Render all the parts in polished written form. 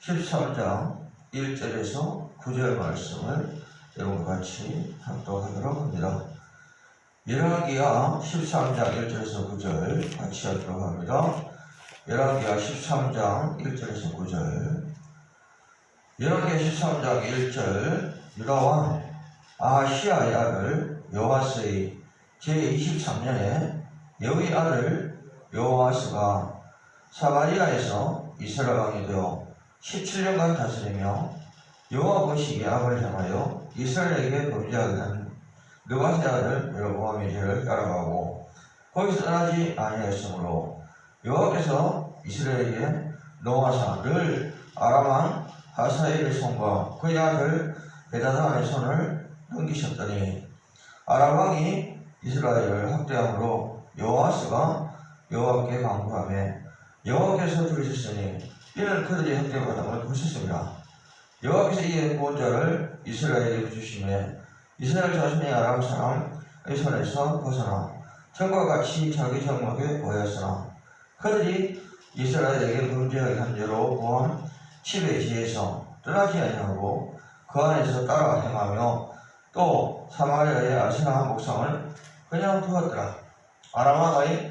13장 1절에서 9절 말씀을 여러분과 같이 합독하도록 합니다. 열왕기하 13장 1절에서 9절 같이 하도록 합니다. 열왕기하 13장 1절에서 9절. 열왕기하 13장 1절. 유다왕 아하시아의 아들 요아스의 제23년에 여의 아들 요아스가 사마리아에서 이스라엘 왕이 되어 17년간 다스리며 여호와 보시기에 악을 행하여 이스라엘에게 범죄하게 한 느바세 아들 여로보암의 죄를 따라가고 거기서 떠나지 아니하였으므로 여호와께서 이스라엘에게 노하사 늘 아람 왕 하사엘의 손과 그의 아들 베다단의 손을 넘기셨더니 아람 왕이 이스라엘을 학대함으로 여호아스가 여호와께 간구하며 여호와께서 들으셨으니 이는 그들이 학대받음을 보셨습니다. 여호와께서 이에 구원자를 이스라엘에게 주시매 이스라엘 자손이 아람 사람의 손에서 벗어나 전과 같이 자기 장막에 보였으나 그들이 이스라엘에게 범죄하게 한 죄로 보암 집의 지에서 떠나지 아니하고 그 안에서 따라 행하며 또 사마리아의 아세라 목상을 그냥 두었더라. 아람 왕의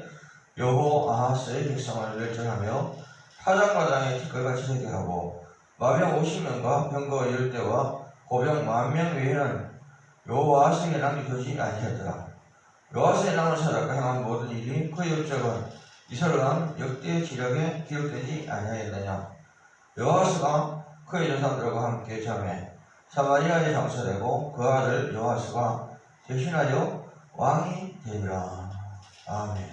여호아하스의 백성을 멸절하며 타작마당에 티끌같이 세게 하고 마병 50명과 병거 10대와 고병 10,000명 외에는 여호아스에게 남겨두지 아니하였더라. 여호아스의 남은 사람과 행한 모든 일이 그의 업적은 이스라엘 왕 역대 지략에 기록되지 아니하였느냐. 여호아스가 그의 조상들과 함께 잠에 사마리아에 장사되고 그 아들 요아스가 대신하여 왕이 되리라. 아멘.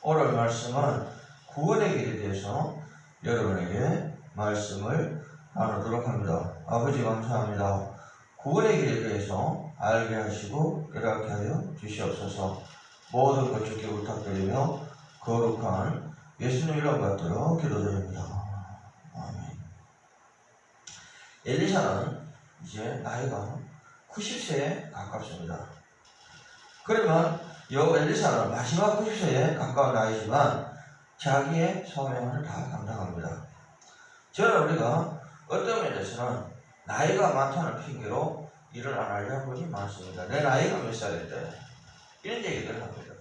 오늘 말씀은 구원의 길에 대해서 여러분에게 말씀을 나누도록 합니다. 아버지 감사합니다. 구원의 길에 대해서 알게 하시고 깨닫게 하여 주시옵소서. 모든 것 주께 부탁드리며 거룩한 예수님 이름 받들어 기도드립니다. 아멘. 엘리사는 이제 나이가 90세에 가깝습니다. 그러면 이 엘리사는 마지막 90세에 가까운 나이지만 자기의 소명을 다 감당합니다. 저는 우리가 어떤 면에서는 나이가 많다는 핑계로 일을 안 하려는 분이 많습니다. 내 나이가 몇 살인데 이런 얘기들을 합니다.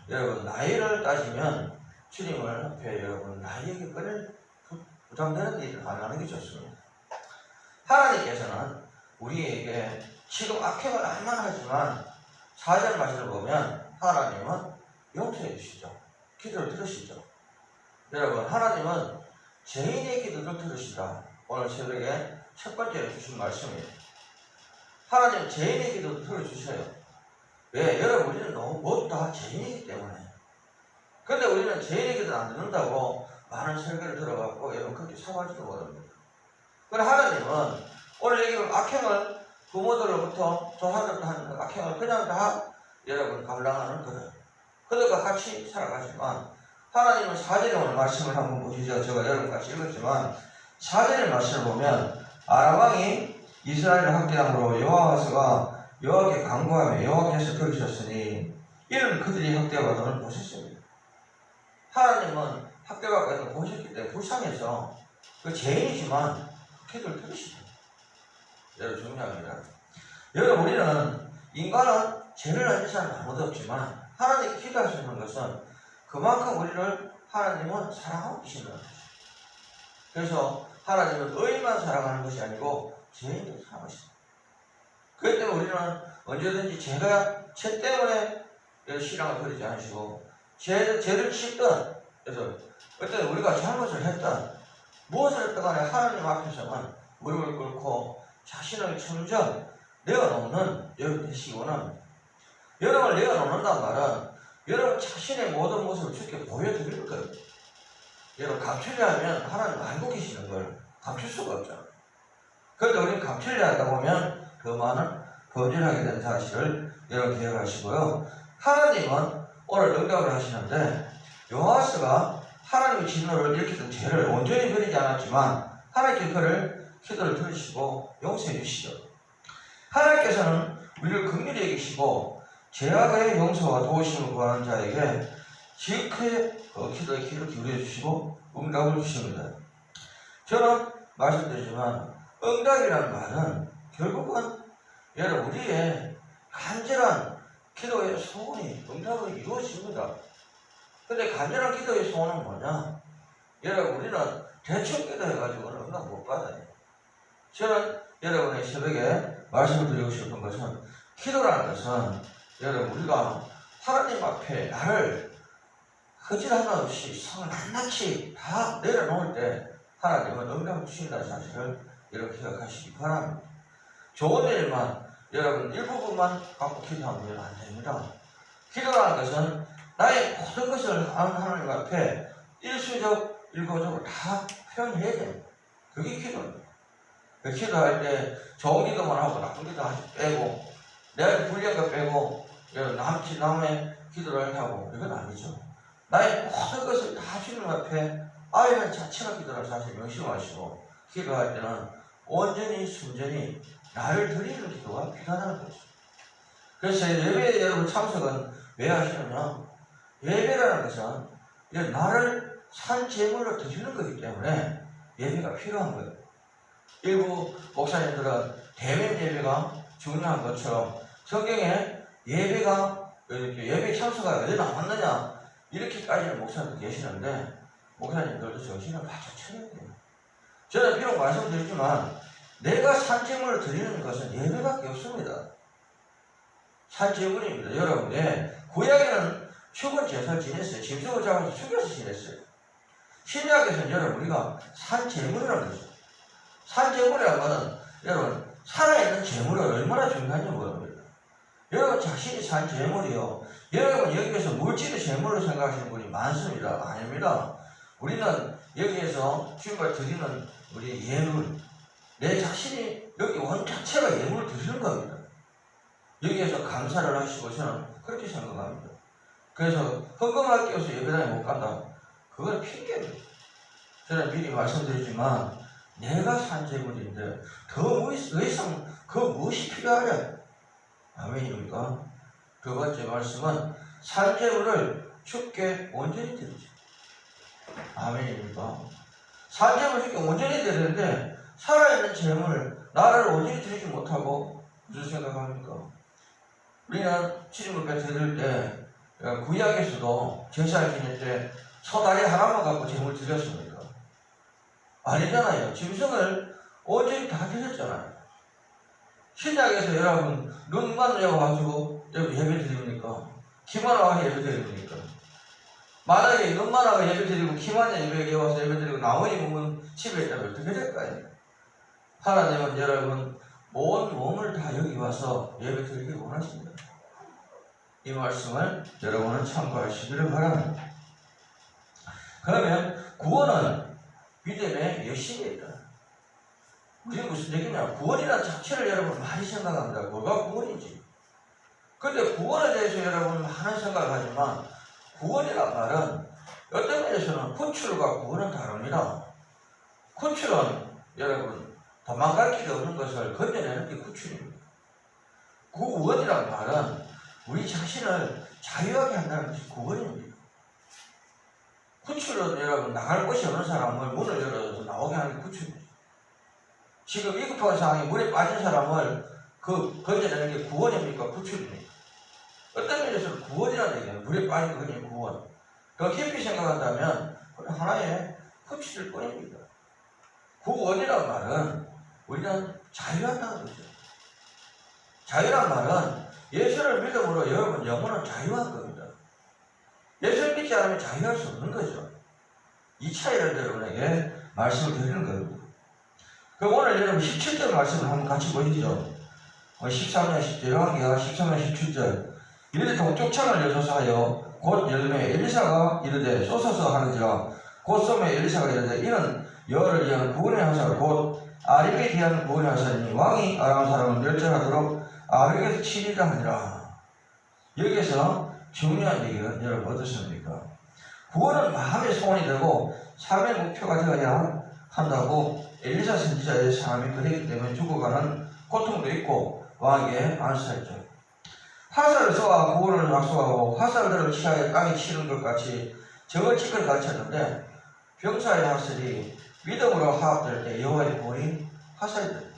여러분 나이를 따지면 주님을 앞에 여러분 나이에게 끊을 부담되는 일을 안 하는 게 좋습니다. 하나님께서는 우리에게 지금 악행을 알만 하지만 4절 말씀을 보면 하나님은 용서해 주시죠. 기도를 들으시죠. 여러분 하나님은 죄인의 기도를 들으시다. 오늘 새벽에 첫 번째로 주신 말씀이에요. 하나님은 죄인의 기도를 들어주셔요. 왜? 여러분 우리는 너무 모두 다 죄인이기 때문에. 그런데 우리는 죄인의 기도를 안 듣는다고 많은 설교를 들어갖고 여러분 그렇게 사과하지도 못합니다. 그런데 하나님은 오늘 여기 악행을 부모들로부터 조상들부터 하는 악행을 그냥 다 여러분 감당하는 거예요. 그들과 같이 살아가지만 하나님은 4절에 오늘 말씀을 한번 보시죠. 제가 여러분과 같이 읽었지만 4절의 말씀을 보면 아람 왕이 이스라엘을 학대함으로 여호아스가 여호와께 간구하며 여호와께서 들으셨으니 이는 그들이 학대받음을 보셨습니다. 하나님은 학대받고 있는 걸 보셨기 때문에 불쌍해서 그 죄인이지만 기도를 들으시죠. 여러분 중요합니다. 여러분 우리는 인간은 죄를 하는 사람은 아무도 없지만 하나님께 기도할 수 있는 것은 그만큼 우리를 하나님은 사랑하고 계시는 것이죠. 그래서 하나님은 의인만 사랑하는 것이 아니고 죄인도 사랑하십니다. 그렇기 때문에 우리는 언제든지 죄 때문에 신앙을 버리지 않으시고 죄를 짓든 그래서 어떤 우리가 잘못을 했든 무엇을 했든 간에 하나님 앞에서만 무릎을 꿇고 자신을 점점 내어놓는 여러분 되시고는 여러분을 내어놓는다는 말은 여러분 자신의 모든 모습을 주께 보여드리는 거예요. 여러분 감추려 하면 하나님 알고 계시는 걸 감출 수가 없잖아요. 그런데 우리는 감추려 하다 보면 더 많은 범죄를 하게 되는 사실을 여러분 기억하시고요. 하나님은 오늘 응답을 하시는데 요아스가 하나님의 진노를 일으켰던 죄를 온전히 버리지 않았지만 하나님께 그를 기도를 들으시고 용서해 주시죠. 하나님께서는 우리를 긍휼히 여기시고 죄악의 용서와 도우심을 구하는 자에게 지극히 기도의 귀를 기울여 주시고 응답을 주십니다. 저는 말씀드리지만 응답이라는 말은 결국은 여러분 우리의 간절한 기도의 소원이 응답으로 이루어집니다. 근데 간절한 기도의 소원은 뭐냐? 여러분 우리는 대충 기도해가지고는 응답 못 받아요. 저는 여러분의 새벽에 말씀을 드리고 싶은 것은 기도라는 것은 여러분 우리가 하나님 앞에 나를 허질 하나 없이 성을 낱낱이 다 내려놓을 때 하나님은 응답을 주신다는 사실을 여러분 기억하시기 바랍니다. 좋은 일만 여러분 일부분만 갖고 기도하면 안 됩니다. 기도라는 것은 나의 모든 것을 하나님 앞에 일수적, 일거적으로 다 표현해야 됩니다. 그게 기도입니다. 그 기도할 때 좋은 기도만 하고 나쁜 기도 빼고 내가 불리한 거 빼고 남의 기도를 하고 이건 아니죠. 나의 모든 것을 다 주님 앞에 아예 자체가 기도라는 사실 명심하시고 기도할 때는 온전히 순전히 나를 드리는 기도가 필요하다는 거죠. 그래서 예배에 여러분 참석은 왜 하시느냐? 예배라는 것은 나를 산 제물로 드리는 거기 때문에 예배가 필요한 거예요. 일부 목사님들은 대면 예배가 중요한 것처럼 성경에 예배가 이렇게 예배 참석가 왜 나왔느냐 이렇게까지는 목사님들 계시는데 목사님들도 정신을 바짝 차려야 돼요. 저는 비록 말씀드리지만 내가 산제물을 드리는 것은 예배밖에 없습니다. 산제물입니다. 여러분, 구약에는 죽은 제사를 지냈어요. 짐승을 잡아서 죽여서 지냈어요. 신약에서는 여러분 우리가 산제물이라는 거죠. 산제물이라는 것은 여러분 살아있는 제물이 얼마나 중요한지 모릅니다. 여러분 자신이 산 제물이요. 여러분 여기에서 물질의 제물로 생각하시는 분이 많습니다. 아닙니다. 우리는 여기에서 주님을 드리는 우리 예물, 내 자신이 여기 원 자체가 예물을 드리는 겁니다. 여기에서 감사를 하시고 저는 그렇게 생각합니다. 그래서 헌금할 게 없어 예배당에 못 간다. 그건 핑계입니다. 저는 미리 말씀드리지만 내가 산 제물인데 더 이상 그 무엇이 필요하냐? 아멘입니까? 두 번째 말씀은 산 제물을 주께 온전히 드리죠. 아멘입니까? 산 제물을 주께 온전히 드리는데 살아있는 제물을 나를 온전히 드리지 못하고 무슨 생각합니까? 우리는 치즈물배 드릴 때 구약에서도 제사를 지낼 때 소다리 하나만 갖고 제물 드렸습니까? 아니잖아요. 짐승을 온전히 다 드렸잖아요. 신약에서 여러분 눈만 여와가지고 예배 드립니까? 키만 와서 예배 드립니까? 만약에 눈만 와서 예배 드리고 키만 예배에 와서 예배 드리고 나머지 몸은 집에 있다면 어떻게 될까요? 하나님은 여러분 온 몸을 다 여기 와서 예배 드리기 원하십니다. 이 말씀을 여러분은 참고하시기를 바랍니다. 그러면 구원은 믿음의 열심입니다. 우리는 무슨 얘기냐? 구원이라는 자체를 여러분 많이 생각합니다. 뭐가 구원인지. 그런데 구원에 대해서 여러분 많은 생각을 하지만 구원이란 말은 어떤 면에서는 구출과 구원은 다릅니다. 구출은 여러분 도망갈 길이 없는 것을 건져내는 게 구출입니다. 구원이란 말은 우리 자신을 자유하게 한다는 것이 구원입니다. 구출은 여러분 나갈 곳이 없는 사람을 문을 열어서 나오게 하는 게 구출입니다. 지금 위급한 상황에 물에 빠진 사람을 건져내는 게 구원입니까? 구출입니까? 어떤 면에서는 구원이라는 얘기예요. 물에 빠진 것이 구원. 더 깊이 생각한다면 하나의 구출일 뿐입니다. 구원이란 말은 우리는 자유한다는 거죠. 자유란 말은 예수를 믿음으로 여러분 영혼은 자유한 겁니다. 예수를 믿지 않으면 자유할 수 없는 거죠. 이 차이를 여러분에게 말씀을 드리는 겁니다. 그럼 오늘 여러분 17절 말씀을 한번 같이 보시죠. 13년 10절, 요한계시록 13년 17절. 이르되 동쪽 창을 여소서 하여 곧 열매 엘리사가 이르되 쏘소서 하는지라 곧 쏘매 엘리사가 이르되 이는 여호와를 위한 구원의 하사로 곧 아립에 대한 구원의 하사니 왕이 아람 사람을 멸절하도록 아벡에서 치리라 하니라. 여기에서 중요한 얘기는 여러분 어떻습니까? 구원은 마음의 소원이 되고 삶의 목표가 되어야 한다고 엘리사 선지자의 삶이 그랬기 때문에 죽어가는 고통도 있고 왕에게 안수했죠. 화살을 쏘아 구원을 약속하고 화살들을 취하여 땅에 치는 것 같이 적을 지킬 가르쳤는데 병사의 화살이 믿음으로 화합될 때 여호와의 볼이 화살이 됩니다.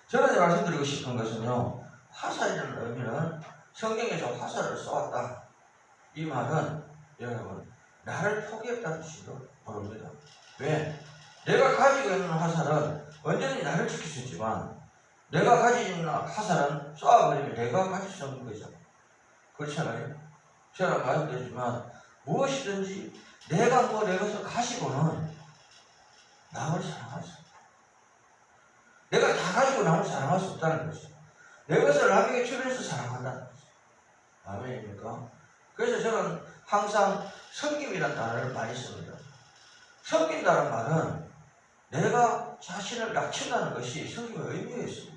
저는 말씀드리고 싶은 것은요, 화살이라는 의미는 성경에서 화살을 쏘았다. 이 말은 여러분 나를 포기했다는 뜻으로 모릅니다. 왜? 내가 가지고 있는 화살은 언제든지 나를 지킬 수 있지만 내가 가지고 있는 화살은 쏘아버리면 내가 가질 수 없는 거죠. 그렇잖아요. 제가 말씀드리지만 무엇이든지 내가 내 것을 가지고는 남을 사랑할 수 없다. 내가 다 가지고 남을 사랑할 수 없다는 거죠. 내 것을 남에게 주면서 사랑한다는 거죠. 아멘입니까? 그래서 저는 항상 섬김이라는 단어를 많이 씁니다. 섬긴다는 말은 내가 자신을 낮춘다는 것이 섬김의 의미가 있습니다.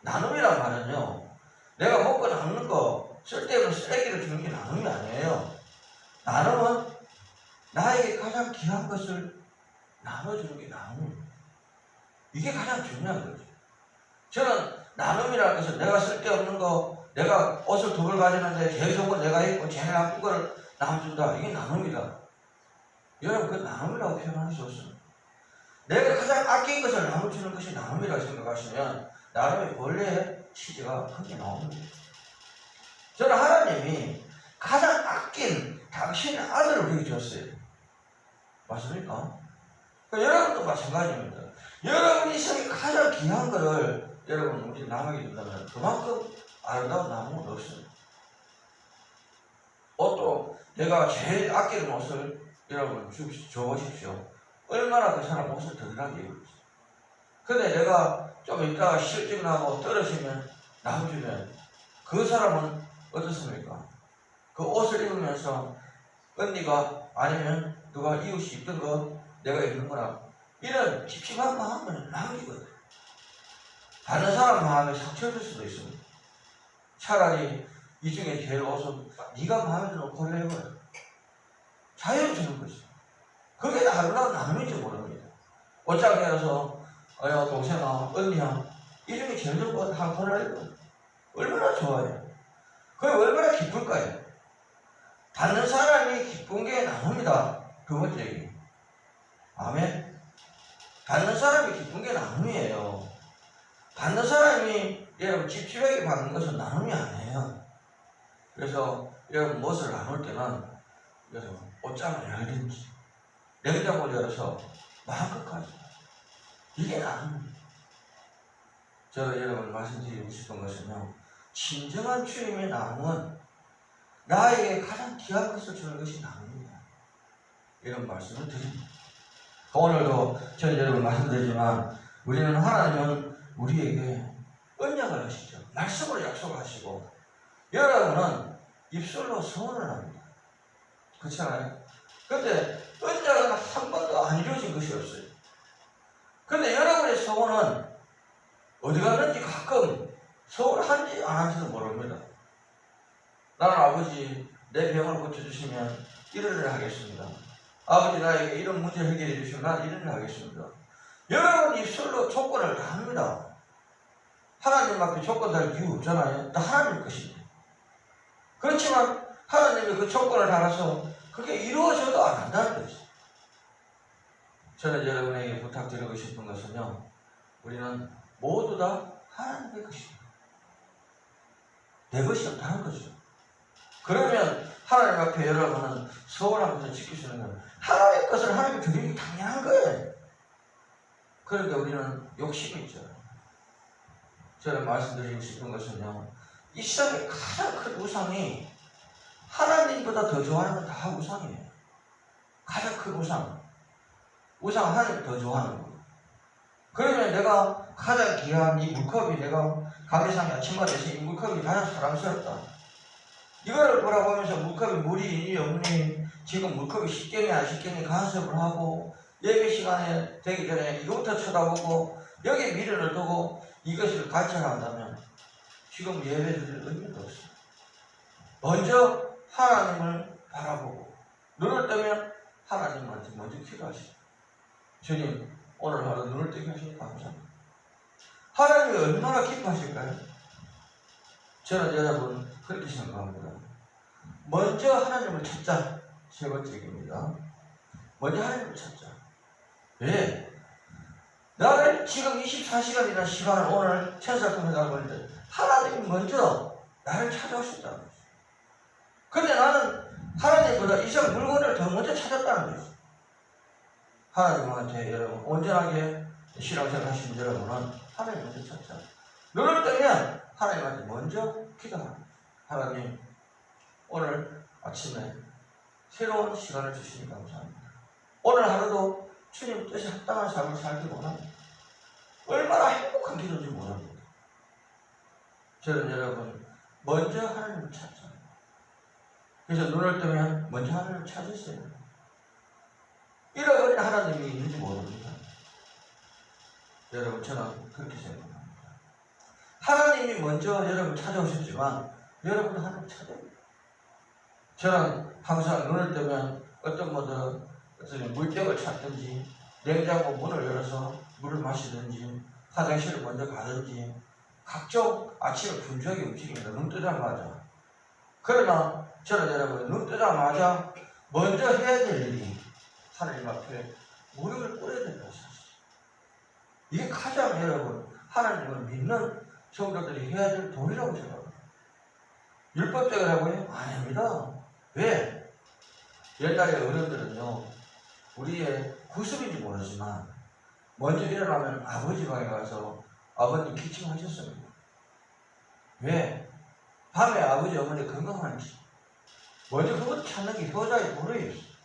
나눔이란 말은요, 내가 먹고 남는 거 쓸데없는 쓰레기를 주는 게 나눔이 아니에요. 나눔은 나에게 가장 귀한 것을 나눠주는 게 나눔입니다. 이게 가장 중요한 거죠. 저는 나눔이라는 것은 내가 쓸데없는 거, 내가 옷을 두 벌 가지는데 제일 좋은 건 내가 입고 제일 나쁜 걸 남준다. 이게 나눔이다. 여러분, 그 나눔이라고 표현할 수 없습니다. 내가 가장 아낀 것을 나눠주는 것이 나눔이라고 생각하시면 나름의 본래의 취지가 크게 나옵니다. 저는 하나님이 가장 아낀 당신의 아들을 우리에게 줬어요. 맞습니까? 여러분도 마찬가지입니다. 여러분이 세상에 가장 귀한 것을 여러분 우리 남에게 준다면 그만큼 아름다운 나눔은 없습니다. 옷도 내가 제일 아끼는 옷을 여러분 줘보십시오. 얼마나 그 사람 옷을 든든하게 입을지. 근데 내가 좀 있다가 실증나고 떨어지면 남주면 그 사람은 어떻습니까? 그 옷을 입으면서 언니가 아니면 누가 이웃이 입던 거 내가 입는 거나 이런 찝찝한 마음을 남기거든. 다른 사람 마음에 상처를 줄 수도 있습니다. 차라리 이 중에 제일 옷은 네가 마음에 드는 콜라 입어요. 자연스러운 거지. 그게 아름다운 나눔인지 모릅니다. 옷장에서 동생아, 언니야, 이 중에 제일 좋은 거 한 콜라 입어. 얼마나 좋아요. 그게 얼마나 기쁠까요? 받는 사람이 기쁜 게 나눔이다. 두 번째 얘기. 아멘. 받는 사람이 기쁜 게 나눔이에요. 받는 사람이 여러분 찝찝하게 받는 것은 나눔이 아니에요. 그래서 여러분 무엇을 나눌 때는 여러분 옷장을 열든지 냉장고를 열어서 마음껏 가져. 이게 나눔입니다. 제가 여러분 말씀드리고 싶은 것은요, 진정한 주님의 나눔은 나에게 가장 귀한 것을 주는 것이 나눔입니다. 이런 말씀을 드립니다. 오늘도 저는 여러분 말씀드리지만 우리는 하나님은 우리에게 언약을 하시죠. 말씀으로 약속하시고 여러분은 입술로 소원을 합니다. 그렇잖아요? 근데 언약은 한 번도 안 이루어진 것이 없어요. 근데 여러분의 소원은 어디 갔는지 가끔 소원한지 안 한지도 모릅니다. 나는 아버지 내 병을 고쳐주시면 이런 일을 하겠습니다. 아버지 나에게 이런 문제 해결해 주시면 난 이런 일을 하겠습니다. 여러분 입술로 조건을 다 합니다. 하나님 앞에 조건 달 이유 없잖아요. 다 하나님 것입니다. 그렇지만 하나님이 그 조건을 달아서 그게 이루어져도 안 한다는 거죠. 저는 여러분에게 부탁드리고 싶은 것은요, 우리는 모두 다 하나님의 것입니다. 내 것이 없다는 거죠. 그러면 하나님 앞에 여러분은 소원한 것을 지킬 수 있는 건 하나님의 것을 하나님께 드리는 게 당연한 거예요. 그러니까 우리는 욕심이 있죠. 저는 말씀드리고 싶은 것은요, 이 세상의 가장 큰 우상이 하나님보다 더 좋아하는 건 다 우상이에요. 가장 큰 우상. 우상 하나님 더 좋아하는 거. 그러면 내가 가장 귀한 이 물컵이 내가 감리상에 아침마다 이 물컵이 가장 사랑스럽다. 이거를 보라보면서 물컵이 물이 있니 없니, 지금 물컵이 식겠니 안 식겠니 간섭을 하고 예배 시간에 되기 전에 이것부터 쳐다보고 여기에 미련을 두고 이것을 관찰한다면 지금 예배 드릴 의미가 없습니다. 먼저 하나님을 바라보고 눈을 뜨면 하나님한테 먼저 기도하시죠. 주님, 오늘 하루 눈을 뜨게 하시니 감사합니다. 하나님이 얼마나 기뻐하실까요? 저는 여러분 그렇게 생각합니다. 먼저 하나님을 찾자. 세 번째입니다. 먼저 하나님을 찾자. 왜? 나를 지금 24시간이라는 시간을 오늘 천사금에 가고 있는데 하나님이 먼저 나를 찾아오셨다는 거죠. 근데 나는 하나님보다 이상 물건을 더 먼저 찾았다는 거죠. 하나님한테 여러분 온전하게 신앙생활 하시는 여러분은 하나님 먼저 찾자. 눈을 뜨면 하나님한테 먼저 기도합니다. 하나님 오늘 아침에 새로운 시간을 주시니 감사합니다. 오늘 하루도 주님 뜻에 합당한 삶을 살기 원합니다. 얼마나 행복한 기도인지 모릅니다. 저는 여러분 먼저 하나님을 찾자. 그래서 눈을 뜨면 먼저 하나님을 찾으세요. 잃어버린 하나님이 있는지 모릅니다. 여러분 저는 그렇게 생각합니다. 하나님이 먼저 여러분 찾아오셨지만 여러분도 하나님을 찾아야 돼요. 저는 항상 눈을 뜨면 어떤 분들은 물병을 찾든지 냉장고 문을 열어서 물을 마시든지 화장실을 먼저 가든지 각종 아침에 분주하게 움직입니다. 눈 뜨자마자. 그러나 저는 여러분 눈 뜨자마자 먼저 해야 될 일이 하나님 앞에 무릎을 꿇어야 된다고 생각합니다. 이게 가장 여러분 하나님을 믿는 성도들이 해야 될 도리라고 생각합니다. 율법적이라고요? 아닙니다. 왜? 옛날에 어른들은요 우리의 구습인지 모르지만 먼저 일어나면 아버지 방에 가서 아버님 기침하셨습니다. 왜? 밤에 아버지 어머니 건강한지 먼저 그것 찾는 게 효자의 도리였어요.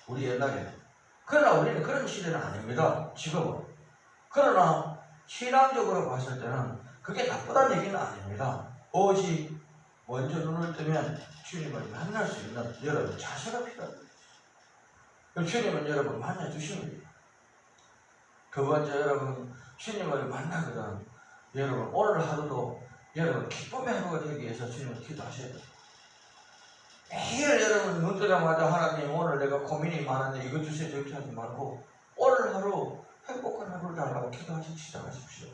우리 옛날에. 그러나 우리는 그런 시대는 아닙니다. 지금은. 그러나 신앙적으로 봤을 때는 그게 나쁘다는 얘기는 아닙니다. 오직 먼저 눈을 뜨면 주님을 만날 수 있는 여러분 자세가 필요합니다. 주님은 여러분 만나주십니다. 두 번째 여러분 주님을 만나거든 여러분 오늘 하루도 여러분 기쁨의 하루가 되기 위해서 주님을 기도하셔야 돼요. 매일 여러분 눈 뜨자마자 하나님 오늘 내가 고민이 많은데 이거 주세요 저렇게 하지 말고 오늘 하루 행복한 하루를 달라고 기도하시기 시작하십시오.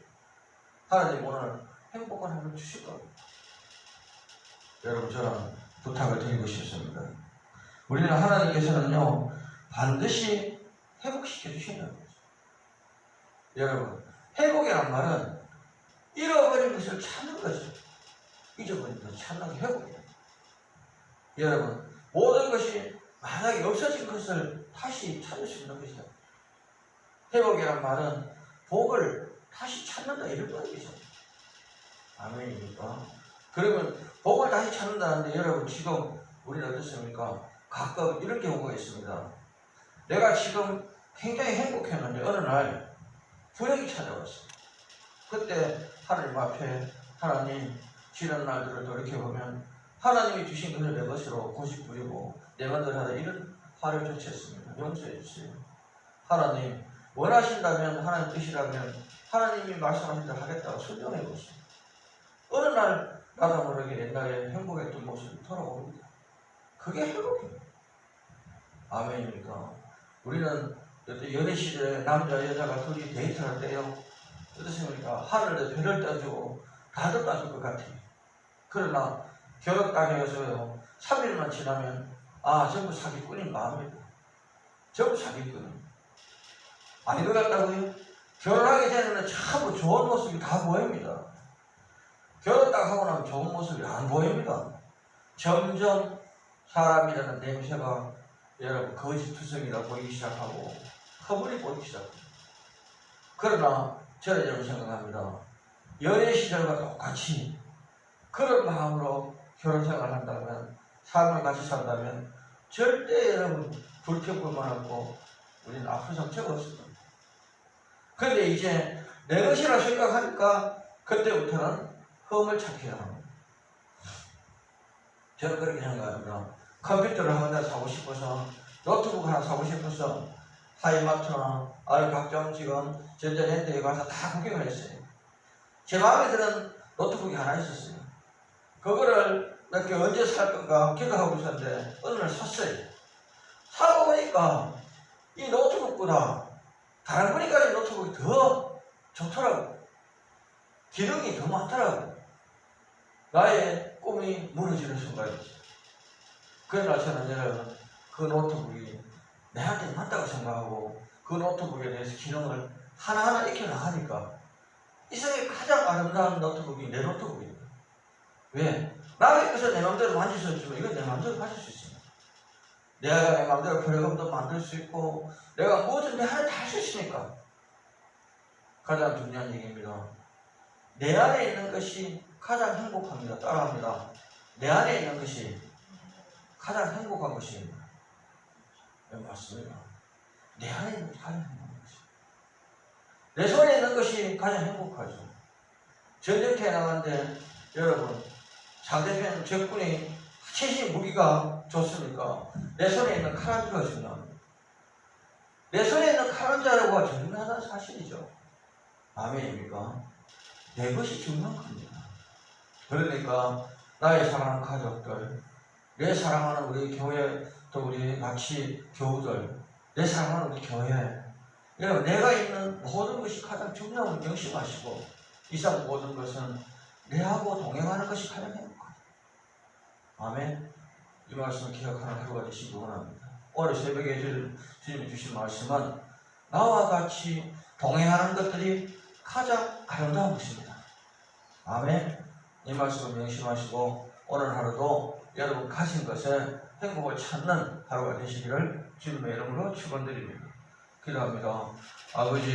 하나님 오늘 행복한 하루를 주실 겁니다. 여러분 저는 부탁을 드리고 싶습니다. 우리는 하나님께서는요 반드시 회복시켜 주신다는 거죠. 여러분 회복이란 말은 잃어버린 것을 찾는 거죠. 잊어버린 것을 찾는 게 회복이에요. 여러분 모든 것이 만약에 없어진 것을 다시 찾을 수 있는 것이죠. 회복이란 말은 복을 다시 찾는다 이런 뜻이죠. 아멘입니까? 그러면 복을 다시 찾는다는데 여러분 지금 우리는 어떻습니까? 가끔 이런 경우가 있습니다. 내가 지금 굉장히 행복했는데 어느 날 불행이 찾아왔어요. 그때 하나님 앞에 하나님 지난 날들을 돌이켜보면 하나님이 주신 것을 내 것으로 고집 부리고 내 마음대로 하다 이런 화를 조치했습니다. 용서해 주세요. 하나님 원하신다면 하나님 뜻이라면 하나님이 말씀하신 대로 하겠다고 순종해 보세요. 어느 날 나도 모르게 옛날에 행복했던 모습이 돌아옵니다. 그게 행복입니다. 아멘입니까? 우리는 연애 시절에 남자 여자가 둘이 데이트를 할 때요 어떻습니까? 하늘에 별을 따주고 다들 따줄 것 같아요. 그러나 결혼 당해서요 3일만 지나면 아 전부 사기꾼인 마음입니다. 전부 사기꾼. 아닌 것 같다고요? 결혼하기 전에는 참 좋은 모습이 다 보입니다. 결혼 딱 하고 나면 좋은 모습이 안 보입니다. 점점 사람이라는 냄새가 여러분 거짓투성이라 보이기 시작하고 허물이 보이기 시작합니다. 그러나 저는 여러분 생각합니다. 연애 시절과 똑같이 그런 마음으로 결혼 생활을 한다면 삶을 같이 산다면 절대 여러분 불평불만 없고 우리는 아픈 상처가 없습니다. 그런데 이제 내 것이라 생각하니까 그때부터는 흠을 찾게 합니다. 저는 그렇게 생각합니다. 컴퓨터를 하나 사고 싶어서 노트북 하나 사고 싶어서 하이마트나 아니 각종 지금 전자랜드에 가서 다 구경을 했어요. 제 마음에 드는 노트북이 하나 있었어요. 그거를 이렇게 언제 살 건가 기도하고 있었는데 어느 날 샀어요. 사고 보니까 이 노트북보다 다른 분이 가진 노트북이 더 좋더라고요. 기능이 더 많더라고요. 나의 꿈이 무너지는 순간이었어요. 그러나 저는 여러분 그 노트북이 내한테 맞다고 생각하고 그 노트북에 대해서 기능을 하나하나 익혀 나가니까 이 세상에 가장 아름다운 노트북이 내 노트북입니다. 왜? 남의 것을 내 마음대로 만질 수 없지만 이건 내 마음대로 가질 수 있습니다. 내가 내 마음대로 프로그램도 만들 수 있고 내가 뭐든지 하나 다 할 수 있으니까 가장 중요한 얘기입니다. 내 안에 있는 것이 가장 행복합니다. 따라합니다. 내 안에 있는 것이 가장 행복한 것입니다. 네, 맞습니다. 내 안에 있는 것이 가장 행복한 것입니다. 내 손에 있는 것이 가장 행복하죠. 전쟁터에 나가는데 여러분 상대편 적군이 최신 무기가 좋습니까? 내 손에 있는 칼 한 자가 중요합니다. 내 손에 있는 칼 한 자가 중요하다는 사실이죠. 아멘입니까? 내 것이 중요한 겁니다. 그러니까 나의 사랑하는 가족들, 내 사랑하는 우리 교회 또 우리 같이 교우들, 내 사랑하는 우리 교회, 여러분 내가 있는 모든 것이 가장 중요한 걸 명심하시고 이상 모든 것은 내하고 동행하는 것이 가장 행복하다. 아멘. 이 말씀을 기억하는 하루가 되시기 원합니다. 오늘 새벽에 주님이 주신 말씀은 나와 같이 동행하는 것들이 가장 아름다운 것입니다. 아멘. 이 말씀을 명심하시고 오늘 하루도 여러분 가진 것에 행복을 찾는 하루가 되시기를 주님의 이름으로 축원드립니다. 기도합니다. 아버지